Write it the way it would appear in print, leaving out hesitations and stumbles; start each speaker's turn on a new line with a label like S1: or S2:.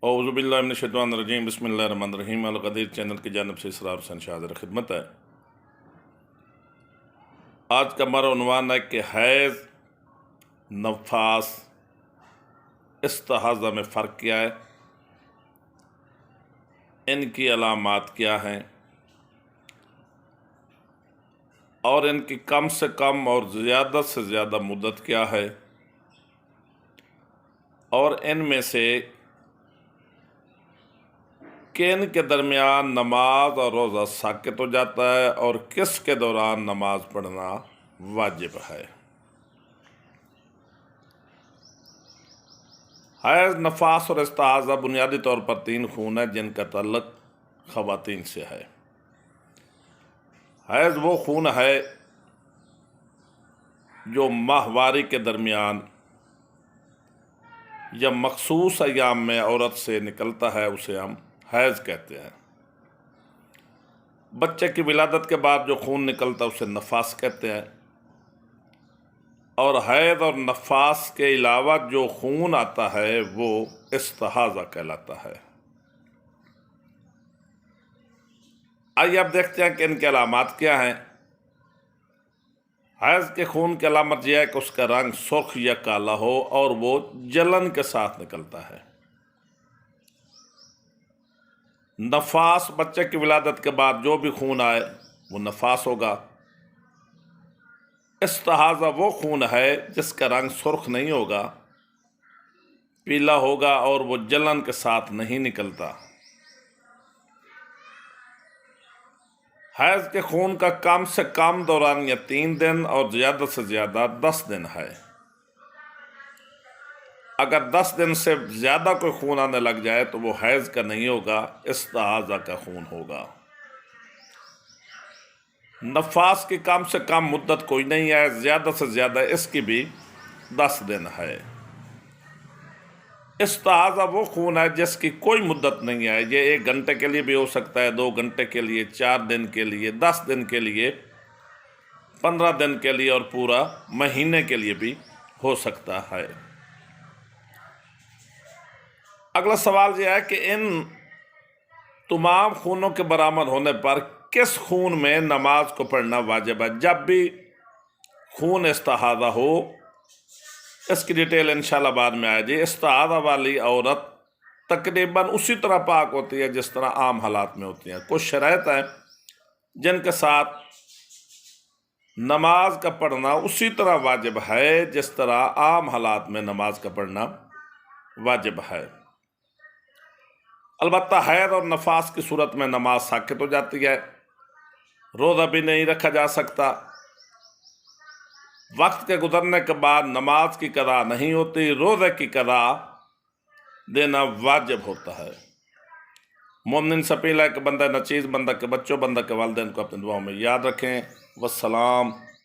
S1: औज़ु बिल्लाहि मिनश्शैतानिर्रजीम बिस्मिल्लाहिर्रहमानिर्रहीम। अल क़दीर चैनल की जानिब से इसरार हुसैन शाह हाज़िर खिदमत है। आज का हमारा उन्वान है कि हैज़, नफास, इस्तिहाज़ा में फ़र्क क्या है, इनकी अलामात क्या हैं और इनकी कम से कम और ज़्यादा से ज़्यादा मुद्दत क्या है, और इनमें से किन के दरमियान नमाज और रोज़ा साक़ित हो जाता है और किस के दौरान नमाज पढ़ना वाजिब है। हैज़, नफास और इस्तिहाज़ा बुनियादी तौर पर 3 खून है जिनका ताल्लुक़ ख़वातीन से है। हैज़ वो खून है जो माहवारी के दरमियान या मखसूस अयाम में औरत से निकलता है, उसे हम हैज़ कहते हैं। बच्चे की विलादत के बाद जो खून निकलता है उसे नफास कहते हैं। और हैज़ और नफास के अलावा जो खून आता है वो इस्तिहाज़ा कहलाता है। आइए अब देखते हैं कि इनके अलामात क्या हैं। हैज़ के खून की अलामत यह है कि उसका रंग सुर्ख या काला हो और वो जलन के साथ निकलता है। नफास, बच्चे की विलादत के बाद जो भी खून आए वो नफास होगा। इस्तिहाज़ा वो खून है जिसका रंग सुर्ख नहीं होगा, पीला होगा और वो जलन के साथ नहीं निकलता। हैज़ के खून का कम से कम दौरान या 3 दिन और ज़्यादा से ज़्यादा 10 दिन है। अगर 10 दिन से ज़्यादा कोई खून आने लग जाए तो वो हैज़ का नहीं होगा, इस्तिहाज़ा का खून होगा। नफास की कम से कम मुद्दत कोई नहीं है, ज़्यादा से ज़्यादा इसकी भी 10 दिन है। इस्तिहाज़ा वो खून है जिसकी कोई मुद्दत नहीं है, ये 1 घंटे के लिए भी हो सकता है, 2 घंटे के लिए, 4 दिन के लिए, 10 दिन के लिए, 15 दिन के लिए और पूरा महीने के लिए भी हो सकता है। अगला सवाल यह है कि इन तमाम खूनों के बरामद होने पर किस खून में नमाज को पढ़ना वाजिब है। जब भी खून इस्तिहाज़ा हो, इसकी डिटेल इंशाल्लाह बाद में आएगी। इस्तिहाज़ा वाली औरत तकरीबन उसी तरह पाक होती है जिस तरह आम हालात में होती हैं। कुछ शराइत हैं जिनके साथ नमाज का पढ़ना उसी तरह वाजिब है जिस तरह आम हालात में नमाज का पढ़ना वाजिब है। अलबत्ता हैज़ और नफास की सूरत में नमाज साक़ित हो जाती है, रोज़ा भी नहीं रखा जा सकता। वक्त के गुजरने के बाद नमाज की कदा नहीं होती, रोज़े की कदा देना वाजिब होता है। मोमिन से अपील है कि बंदा नचीज़, बंदा के बच्चों, बंदा के वालिदैन को अपने दुआओं में याद रखें। वस्सलाम।